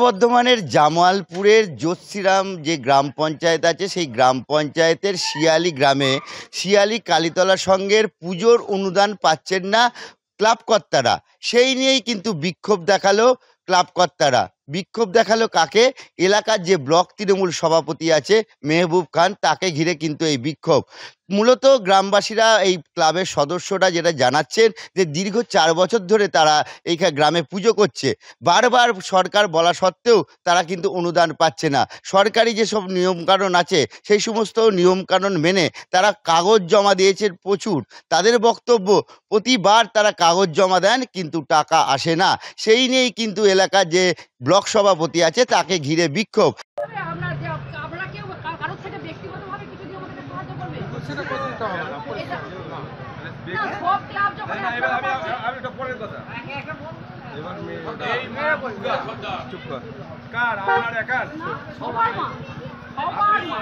বর্ধমানের জামালপুরের যোশীরাম যে গ্রাম পঞ্চায়েত আছে, সেই গ্রাম পঞ্চায়েতের শিয়ালি গ্রামে শিয়ালি কালীতলা সংঘের পুজোর অনুদান পাচ্ছেন না ক্লাব কর্তারা। সেই নিয়েই কিন্তু বিক্ষোভ দেখালো ক্লাব কর্তারা। বিক্ষোভ দেখালো কাকে? এলাকার যে ব্লক তৃণমূল সভাপতি আছে মেহবুব খান, তাকে ঘিরে কিন্তু এই বিক্ষোভ। মূলত গ্রামবাসীরা, এই ক্লাবের সদস্যরা যেটা জানাচ্ছেন যে দীর্ঘ 4 বছর ধরে তারা এই গ্রামে পুজো করছে। বারবার সরকার বলা সত্ত্বেও তারা কিন্তু অনুদান পাচ্ছে না। সরকারি যেসব নিয়মকানুন আছে সেই সমস্ত নিয়মকানুন মেনে তারা কাগজ জমা দিয়েছেন প্রচুর। তাদের বক্তব্য, প্রতিবার তারা কাগজ জমা দেন কিন্তু টাকা আসে না। সেই নিয়েই কিন্তু এলাকার যে ব্লক সভাপতি আছে তাকে ঘিরে বিক্ষোভ।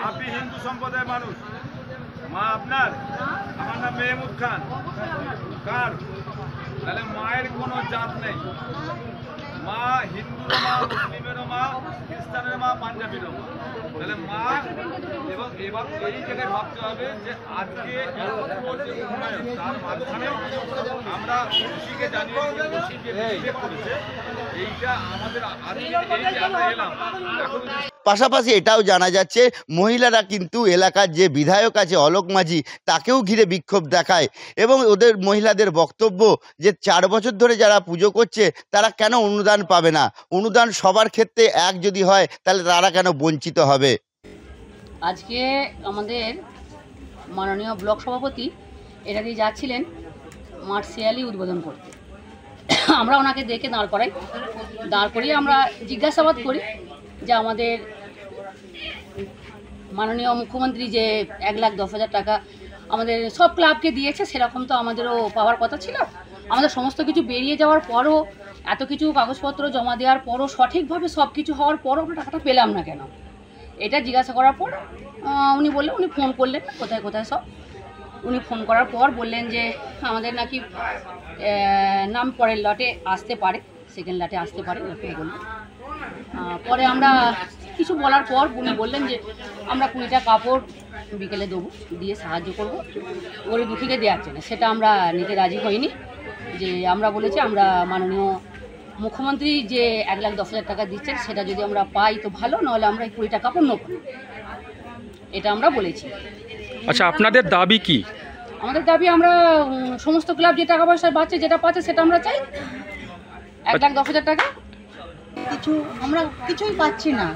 আপনি হিন্দু সম্প্রদায়ের মানুষ, মা আপনার, আমার নাম মেহমুদ খান। কার? তাহলে মায়ের কোনো জাত নেই। মা হিন্দুর মা, মুসলিমেরও মা, খ্রিস্টানের মা, পাঞ্জাবিরও মা। তাহলে মা, এবং এবার এই জায়গায় ভাবতে হবে যে আজকে তার মাঝখানে আমরা খুশিকে জানিয়েছি, খুশিকে বিবেক করেছে। এইটা আমাদের আজকে এই যে আমরা এলাম এখন। পাশাপাশি এটাও জানা যাচ্ছে মহিলারা কিন্তু এলাকার যে বিধায়ক আছে অলোক মাঝি, তাকেও ঘিরে বিক্ষোভ দেখায় এবং ওদের মহিলাদের বক্তব্য যে 4 বছর ধরে যারা পুজো করছে তারা কেন অনুদান পাবে না। অনুদান সবার ক্ষেত্রে এক যদি হয় তাহলে তারা কেন বঞ্চিত হবে। আজকে আমাদের মাননীয় ব্লক সভাপতি এটা দিয়ে যাচ্ছিলেন মাঠ শিয়ালি উদ্বোধন করতে। আমরা ওনাকে দেখে দাঁড় করিয়ে আমরা জিজ্ঞাসাবাদ করি যে আমাদের মাননীয় মুখ্যমন্ত্রী যে 1,10,000 টাকা আমাদের সব ক্লাবকে দিয়েছে, সেরকম তো আমাদেরও পাওয়ার কথা ছিল। আমাদের সমস্ত কিছু বেরিয়ে যাওয়ার পরও, এত কিছু কাগজপত্র জমা দেওয়ার পরও, সঠিকভাবে সব কিছু হওয়ার পরও আমরা টাকাটা পেলাম না কেন? এটা জিজ্ঞাসা করার পর উনি বললেন, উনি ফোন করলেন কোথায় কোথায় সব। উনি ফোন করার পর বললেন যে আমাদের নাকি নাম পরের লটে আসতে পারে, সেকেন্ড লটে আসতে পারে, এরকম বললেন। পরে আমরা কিছু বলার পর উনি বললেন যে আমরা 20টা কাপড় বিকেলে দেবো, দিয়ে সাহায্য করবো, গরিব দুঃখীকে দেওয়ার জন্য। সেটা আমরা নিতে রাজি হইনি। যে আমরা বলেছি আমরা মাননীয় মুখ্যমন্ত্রী যে 1,10,000 টাকা দিচ্ছেন সেটা যদি আমরা পাই তো ভালো, নাহলে আমরা এই 20টা কাপড় নেব, এটা আমরা বলেছি। আচ্ছা, আপনাদের দাবি কি? আমাদের দাবি, আমরা সমস্ত ক্লাব যে টাকা পয়সা পাচ্ছে, যেটা পাচ্ছে সেটা আমরা চাই। 1,10,000 টাকা আমরা কিছুই পাচ্ছি না।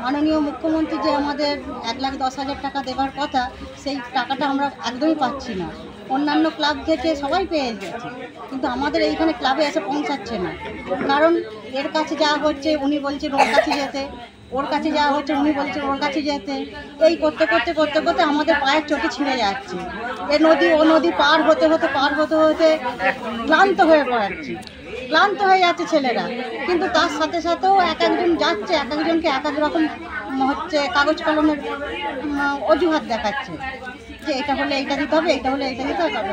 মাননীয় মুখ্যমন্ত্রী যে আমাদের 1,10,000 টাকা দেওয়ার কথা, সেই টাকাটা আমরা একদমই পাচ্ছি না। অন্যান্য ক্লাব থেকে সবাই পেয়ে যাচ্ছে, কিন্তু আমাদের এইখানে ক্লাবে এসে পৌঁছাচ্ছে না। কারণ এর কাছে যাওয়া হচ্ছে, উনি বলছেন ওর কাছে যেতে, ওর কাছে যাওয়া হচ্ছে, উনি বলছেন ওর কাছে যেতে। এই করতে করতে করতে করতে আমাদের পায়ের চটি ছিঁড়ে যাচ্ছে। এ নদী ও নদী পার হতে হতে ক্লান্ত হয়ে পড়াচ্ছি, ক্লান্ত হয়ে যাচ্ছে ছেলেরা। কিন্তু তার সাথে সাথেও এক একজন যাচ্ছে, এক একজনকে এক এক রকম কাগজ কলমের অজুহাত দেখাচ্ছে যে এটা হলে এইটা দিতে হবে, এইটা হলে এইটা দিতে হবে।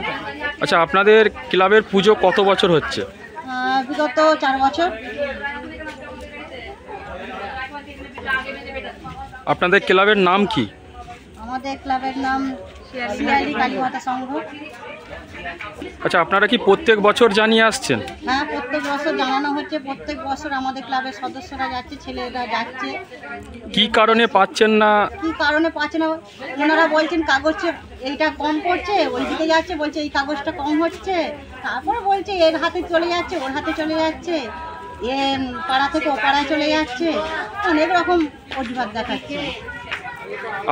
আচ্ছা, আপনাদের ক্লাবের পুজো কত বছর হচ্ছে? বিগত 4 বছর। আপনাদের ক্লাবের নাম কি? আমাদের ক্লাবের নাম শিয়ালি কালীমাতা সংঘ। আচ্ছা, আপনারা কি প্রত্যেক বছর জানিয়ে আসছেন? হ্যাঁ, প্রত্যেক বছর জানানো হচ্ছে। প্রত্যেক বছর আমাদের ক্লাবের সদস্যরা যাচ্ছে, ছেলেরা যাচ্ছে। কি কারণে পাচ্ছেন না? কি কারণে পাচ্ছে না? ওনারা বলছেন কাগজে এইটা কম পড়ছে, ওইদিকে যাচ্ছে বলছে এই কাগজটা কম হচ্ছে, তারপর বলছে এর হাতে চলে যাচ্ছে, ওর হাতে চলে যাচ্ছে, এ পাড়া থেকে ও পাড়ায় চলে যাচ্ছে, অনেক রকম অজুহাত দেখাচ্ছে।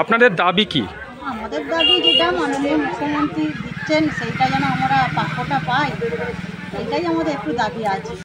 আপনাদের দাবি কি? আমাদের দাবি যেটা মাননীয় মুখ্যমন্ত্রী দিচ্ছেন সেইটা যেন আমরা প্রাপ্যটা পাই, এটাই আমাদের একটু দাবি আছে।